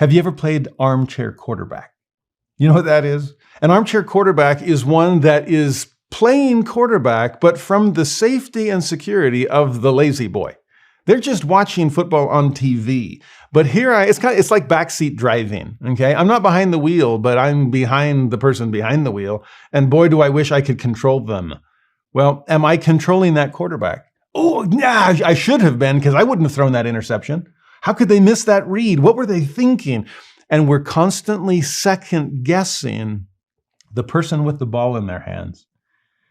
Have you ever played armchair quarterback? You know what that is? An armchair quarterback is one that is playing quarterback, but from the safety and security of the lazy boy. They're just watching football on TV. But here it's like backseat driving, okay? I'm not behind the wheel, but I'm behind the person behind the wheel. And boy, do I wish I could control them. Well, am I controlling that quarterback? Oh, yeah, I should have been, because I wouldn't have thrown that interception. How could they miss that read? What were they thinking? And we're constantly second guessing the person with the ball in their hands.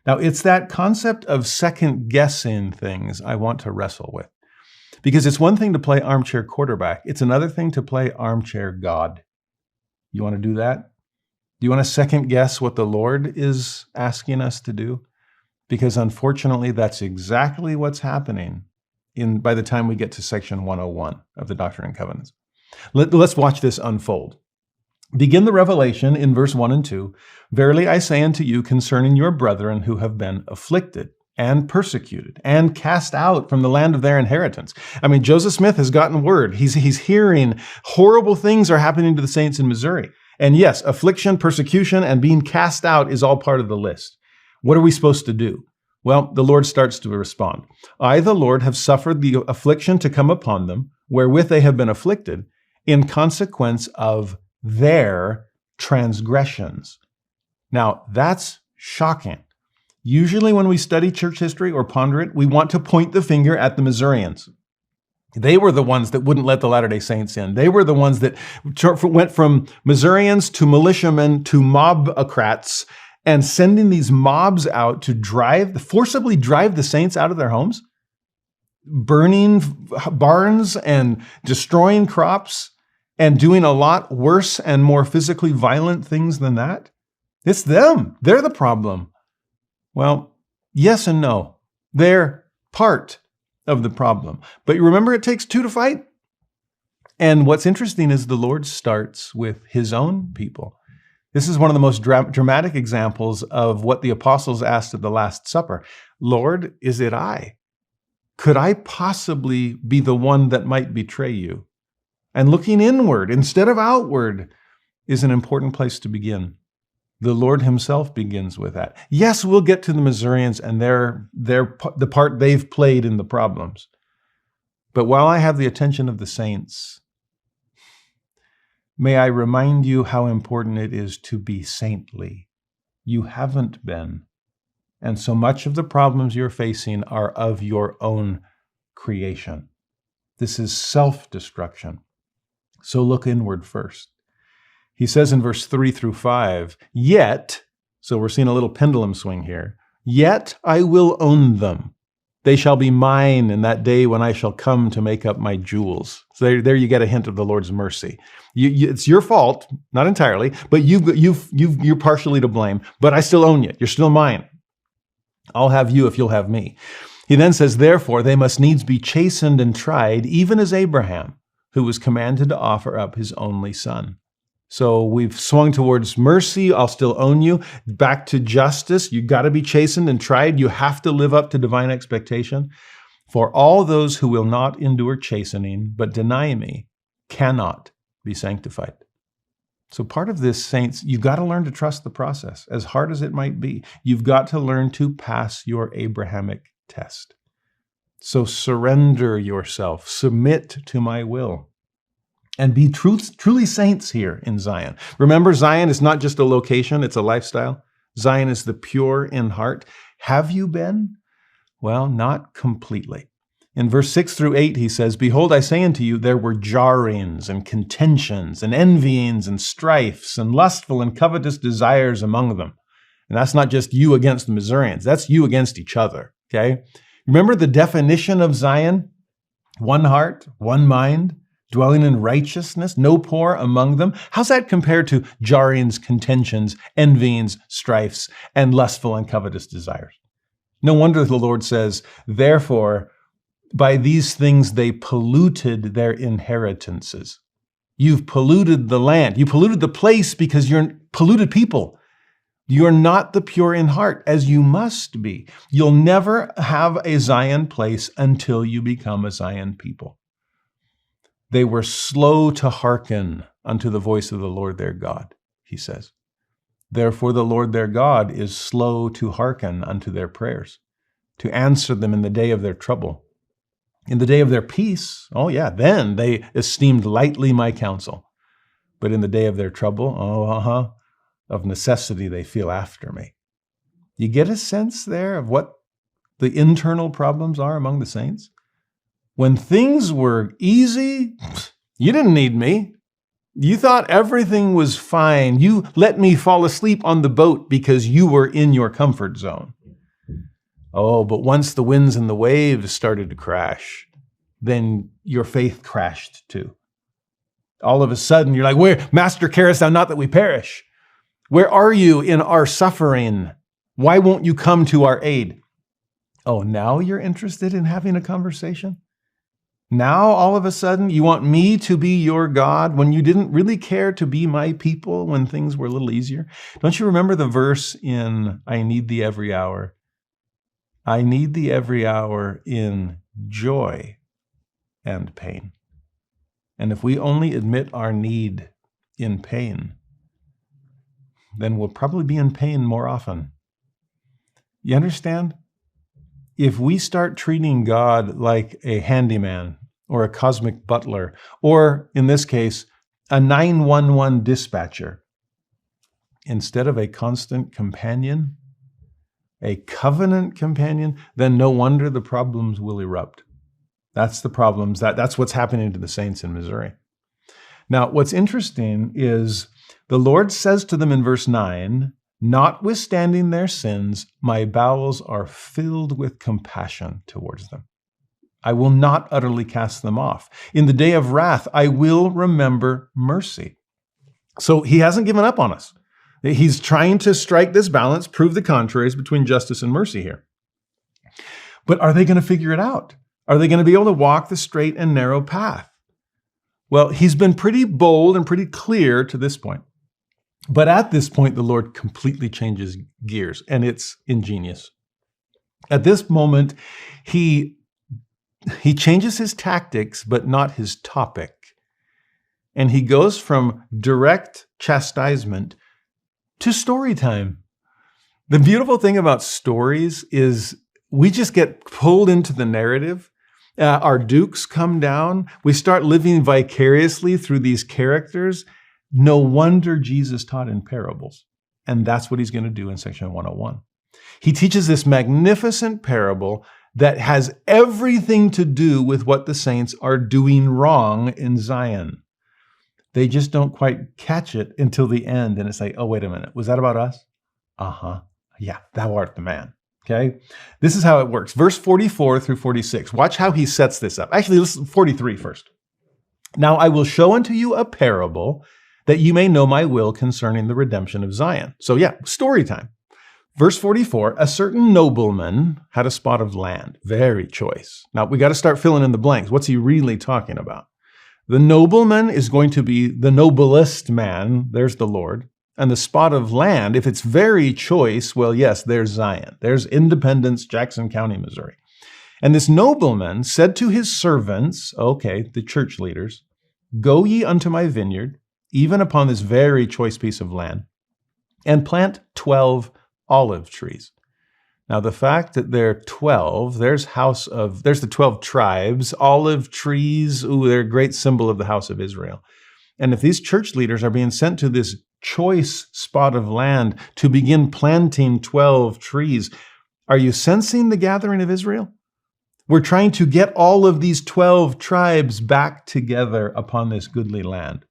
Now, it's that concept of second guessing things I want to wrestle with. Because it's one thing to play armchair quarterback. It's another thing to play armchair God. You want to do that? Do you want to second guess what the Lord is asking us to do? Because unfortunately, that's exactly what's happening by the time we get to section 101 of the Doctrine and Covenants. Let's watch this unfold. Begin the revelation in verse 1 and 2. Verily I say unto you concerning your brethren who have been afflicted and persecuted and cast out from the land of their inheritance. I mean, Joseph Smith has gotten word. He's hearing horrible things are happening to the saints in Missouri. And yes, affliction, persecution, and being cast out is all part of the list. What are we supposed to do? Well, the Lord starts to respond. I, the Lord, have suffered the affliction to come upon them, wherewith they have been afflicted, in consequence of their transgressions. Now, that's shocking. Usually when we study church history or ponder it, we want to point the finger at the Missourians. They were the ones that wouldn't let the Latter-day Saints in. They were the ones that went from Missourians to militiamen to mobocrats and sending these mobs out to forcibly drive the saints out of their homes, burning barns and destroying crops and doing a lot worse and more physically violent things than that. It's them. They're the problem. Well, yes and no. They're part of the problem. But you remember it takes two to fight? And what's interesting is the Lord starts with his own people. This is one of the most dramatic examples of what the apostles asked at the Last Supper. Lord, is it I? Could I possibly be the one that might betray you? And looking inward instead of outward is an important place to begin. The Lord himself begins with that. Yes, we'll get to the Missourians and the part they've played in the problems. But while I have the attention of the saints, may I remind you how important it is to be saintly. You haven't been. And so much of the problems you're facing are of your own creation. This is self-destruction. So look inward first. He says in verse 3 through 5, yet, so we're seeing a little pendulum swing here, yet I will own them. They shall be mine in that day when I shall come to make up my jewels. So there you get a hint of the Lord's mercy. It's your fault, not entirely, but you're partially to blame, but I still own you. You're still mine. I'll have you if you'll have me. He then says, therefore, they must needs be chastened and tried, even as Abraham, who was commanded to offer up his only son. So we've swung towards mercy. I'll still own you. Back to justice. You got to be chastened and tried. You have to live up to divine expectation. For all those who will not endure chastening, but deny me, cannot be sanctified. So part of this, saints, you've got to learn to trust the process, as hard as it might be. You've got to learn to pass your Abrahamic test. So surrender yourself. Submit to my will. And be truly saints here in Zion. Remember, Zion is not just a location, it's a lifestyle. Zion is the pure in heart. Have you been? Well, not completely. In verse 6 through 8, he says, behold, I say unto you, there were jarrings and contentions and envyings and strifes and lustful and covetous desires among them. And that's not just you against the Missourians. That's you against each other, okay? Remember the definition of Zion? One heart, one mind, dwelling in righteousness, no poor among them. How's that compared to jarrings, contentions, envyings, strifes, and lustful and covetous desires? No wonder the Lord says, therefore, by these things they polluted their inheritances. You've polluted the land. You polluted the place because you're polluted people. You're not the pure in heart, as you must be. You'll never have a Zion place until you become a Zion people. They were slow to hearken unto the voice of the Lord their God, he says. Therefore the Lord their God is slow to hearken unto their prayers, to answer them in the day of their trouble. In the day of their peace, oh yeah, then they esteemed lightly my counsel. But in the day of their trouble, of necessity they feel after me. You get a sense there of what the internal problems are among the saints? When things were easy, you didn't need me. You thought everything was fine. You let me fall asleep on the boat because you were in your comfort zone. Oh, but once the winds and the waves started to crash, then your faith crashed too. All of a sudden, you're like, "Where, Master, carest thou not that we perish? Where are you in our suffering? Why won't you come to our aid?" Oh, now you're interested in having a conversation? Now, all of a sudden, you want me to be your God when you didn't really care to be my people when things were a little easier? Don't you remember the verse in I need thee every hour? I need thee every hour in joy and pain. And if we only admit our need in pain, then we'll probably be in pain more often. You understand? If we start treating God like a handyman or a cosmic butler, or in this case, a 911 dispatcher, instead of a constant companion, a covenant companion, then no wonder the problems will erupt. That's the problems. That's what's happening to the saints in Missouri. Now, what's interesting is the Lord says to them in verse 9, "Notwithstanding their sins, my bowels are filled with compassion towards them. I will not utterly cast them off. In the day of wrath, I will remember mercy." So he hasn't given up on us. He's trying to strike this balance, prove the contraries between justice and mercy here. But are they going to figure it out? Are they going to be able to walk the straight and narrow path? Well, he's been pretty bold and pretty clear to this point. But at this point, the Lord completely changes gears, and it's ingenious. At this moment, he changes his tactics, but not his topic. And he goes from direct chastisement to story time. The beautiful thing about stories is we just get pulled into the narrative. Our dukes come down. We start living vicariously through these characters. No wonder Jesus taught in parables. And that's what he's going to do in section 101. He teaches this magnificent parable that has everything to do with what the saints are doing wrong in Zion. They just don't quite catch it until the end. And it's like, oh, wait a minute. Was that about us? Yeah, thou art the man. Okay. This is how it works. Verse 44 through 46. Watch how he sets this up. Actually, listen, 43 first. "Now I will show unto you a parable that you may know my will concerning the redemption of Zion." So yeah, story time. Verse 44, "A certain nobleman had a spot of land, very choice." Now we got to start filling in the blanks. What's he really talking about? The nobleman is going to be the noblest man. There's the Lord. And the spot of land, if it's very choice, well, yes, there's Zion. There's Independence, Jackson County, Missouri. "And this nobleman said to his servants," okay, the church leaders, "Go ye unto my vineyard, even upon this very choice piece of land, and plant 12 olive trees." Now, the fact that there are 12, there's the 12 tribes, olive trees, they're a great symbol of the house of Israel. And if these church leaders are being sent to this choice spot of land to begin planting 12 trees, are you sensing the gathering of Israel? We're trying to get all of these 12 tribes back together upon this goodly land.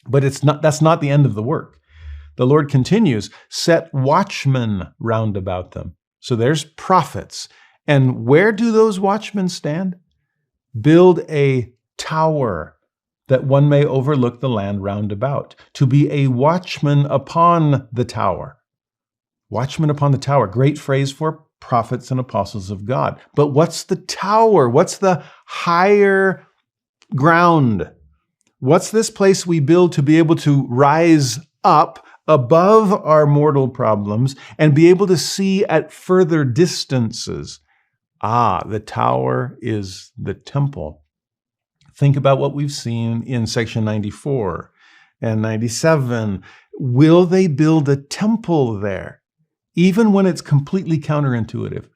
But that's not the end of the work. The Lord continues, "Set watchmen round about them." So there's prophets. And where do those watchmen stand? "Build a tower that one may overlook the land round about, to be a watchman upon the tower." Watchman upon the tower, great phrase for prophets and apostles of God. But what's the tower? What's the higher ground? What's this place we build to be able to rise up above our mortal problems and be able to see at further distances? The tower is the temple. Think about what we've seen in section 94 And 97, will they build a temple there? Even when it's completely counterintuitive.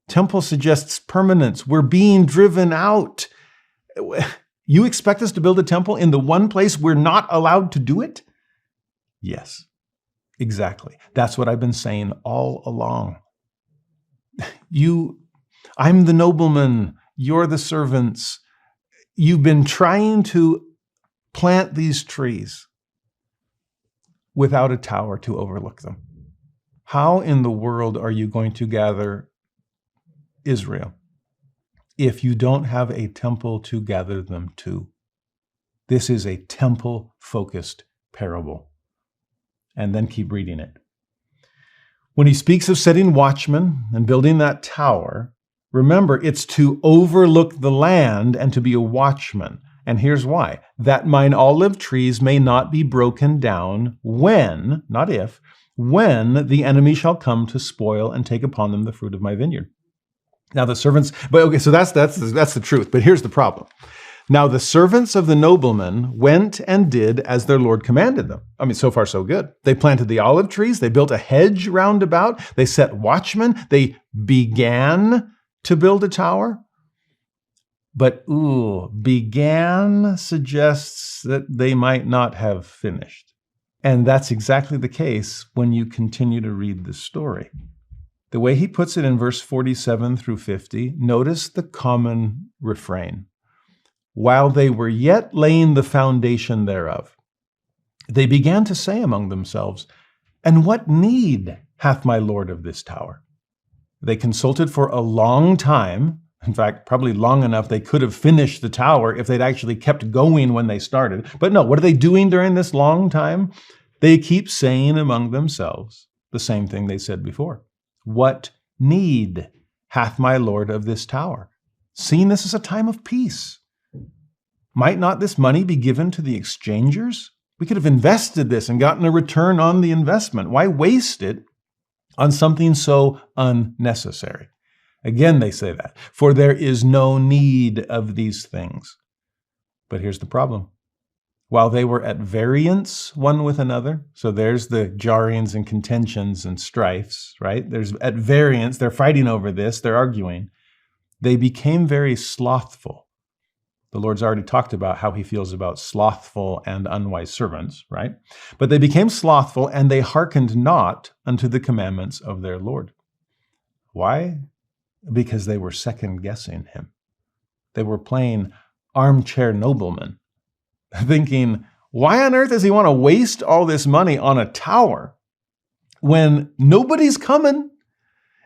Temple suggests permanence. We're being driven out. You expect us to build a temple in the one place we're not allowed to do it? Yes, exactly. That's what I've been saying all along. I'm the nobleman. You're the servants. You've been trying to plant these trees without a tower to overlook them. How in the world are you going to gather Israel if you don't have a temple to gather them to? This is a temple-focused parable. And then keep reading it. When he speaks of setting watchmen and building that tower, remember, it's to overlook the land and to be a watchman. And here's why. That mine olive trees may not be broken down when, not if, when the enemy shall come to spoil and take upon them the fruit of my vineyard. Now the servants, so that's the truth. But here's the problem. Now the servants of the nobleman went and did as their Lord commanded them. I mean, so far so good. They planted the olive trees. They built a hedge round about. They set watchmen. They began to build a tower. But began suggests that they might not have finished. And that's exactly the case when you continue to read the story. The way he puts it in verse 47 through 50, notice the common refrain. While they were yet laying the foundation thereof, they began to say among themselves, and what need hath my Lord of this tower? They consulted for a long time. In fact, probably long enough they could have finished the tower if they'd actually kept going when they started. But no, what are they doing during this long time? They keep saying among themselves the same thing they said before. What need hath my Lord of this tower? Seeing this as a time of peace. Might not this money be given to the exchangers? We could have invested this and gotten a return on the investment. Why waste it on something so unnecessary? Again, they say that, for there is no need of these things. But here's the problem. While they were at variance one with another, so there's the jarrings and contentions and strifes, right? There's at variance, they're fighting over this, they're arguing. They became very slothful. The Lord's already talked about how he feels about slothful and unwise servants, right? But they became slothful and they hearkened not unto the commandments of their Lord. Why? Because they were second-guessing him. They were playing armchair nobleman, thinking, why on earth does he want to waste all this money on a tower when nobody's coming?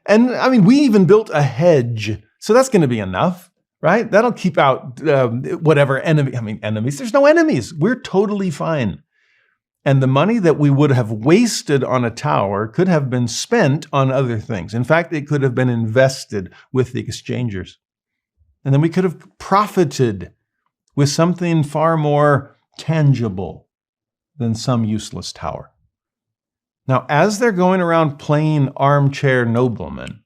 And I mean, we even built a hedge, so that's going to be enough, right? That'll keep out whatever enemies. There's no enemies. We're totally fine. And the money that we would have wasted on a tower could have been spent on other things. In fact, it could have been invested with the exchangers. And then we could have profited with something far more tangible than some useless tower. Now, as they're going around playing armchair noblemen,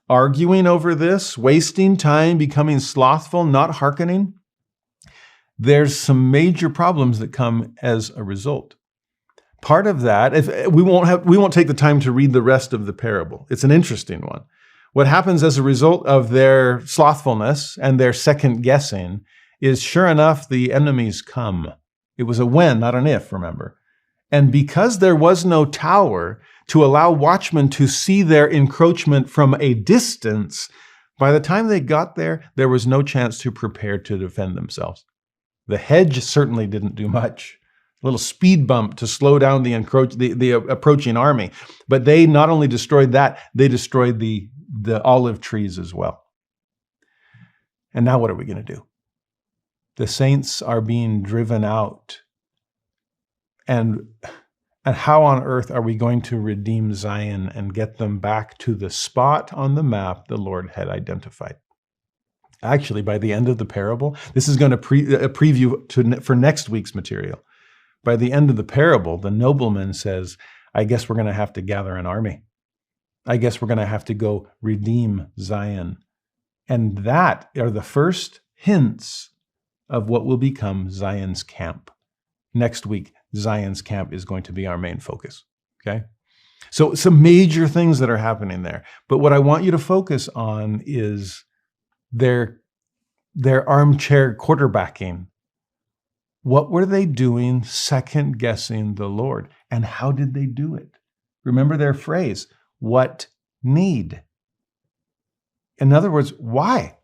arguing over this, wasting time, becoming slothful, not hearkening, there's some major problems that come as a result. Part of that, we won't take the time to read the rest of the parable. It's an interesting one. What happens as a result of their slothfulness and their second guessing is, sure enough, the enemies come. It was a when, not an if, remember. And because there was no tower to allow watchmen to see their encroachment from a distance, by the time they got there, there was no chance to prepare to defend themselves. The hedge certainly didn't do much. A little speed bump to slow down the approaching army. But they not only destroyed that, they destroyed the olive trees as well. And now what are we going to do? The saints are being driven out. And how on earth are we going to redeem Zion and get them back to the spot on the map the Lord had identified? Actually, by the end of the parable, this is going to a preview for next week's material. By the end of the parable, the nobleman says, I guess we're going to have to gather an army. I guess we're going to have to go redeem Zion. And that are the first hints of what will become Zion's camp. Next week, Zion's camp is going to be our main focus. Okay? So some major things that are happening there. But what I want you to focus on is their armchair quarterbacking. What were they doing second guessing the Lord? And how did they do it? Remember their phrase, what need? In other words, why?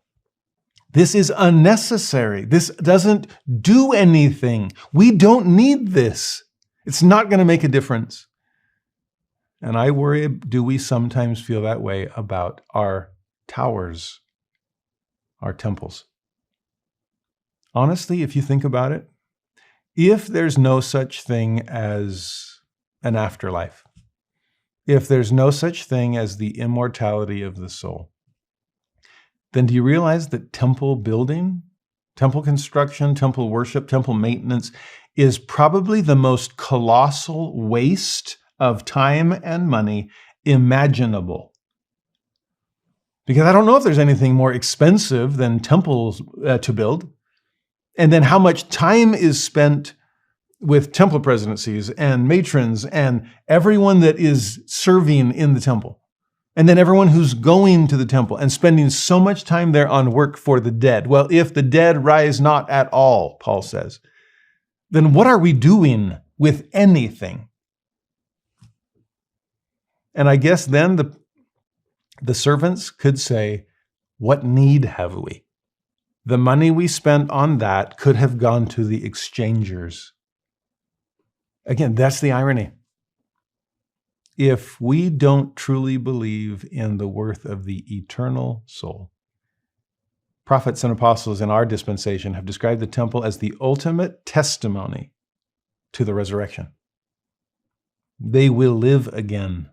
This is unnecessary. This doesn't do anything. We don't need this. It's not going to make a difference. And I worry, do we sometimes feel that way about our towers, our temples? Honestly, if you think about it, if there's no such thing as an afterlife, if there's no such thing as the immortality of the soul, then do you realize that temple building, temple construction, temple worship, temple maintenance is probably the most colossal waste of time and money imaginable? Because I don't know if there's anything more expensive than temples to build. And then how much time is spent with temple presidencies and matrons and everyone that is serving in the temple. And then everyone who's going to the temple and spending so much time there on work for the dead. Well, if the dead rise not at all, Paul says, then what are we doing with anything? And I guess then the servants could say, what need have we? The money we spent on that could have gone to the exchangers. Again, that's the irony. If we don't truly believe in the worth of the eternal soul, prophets and apostles in our dispensation have described the temple as the ultimate testimony to the resurrection. They will live again,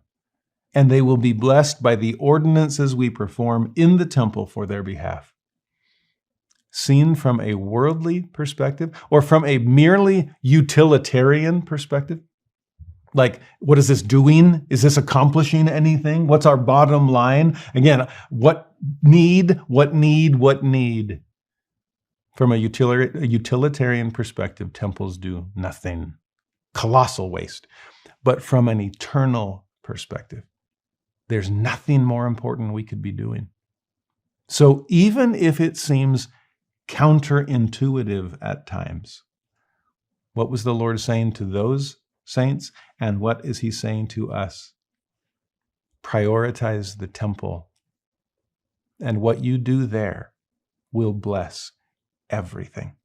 and they will be blessed by the ordinances we perform in the temple for their behalf. Seen from a worldly perspective or from a merely utilitarian perspective, like, what is this doing? Is this accomplishing anything? What's our bottom line? Again, what need? From a utilitarian perspective, temples do nothing. Colossal waste. But from an eternal perspective, there's nothing more important we could be doing. So even if it seems counterintuitive at times, what was the Lord saying to those saints? And what is he saying to us? Prioritize the temple. And what you do there will bless everything.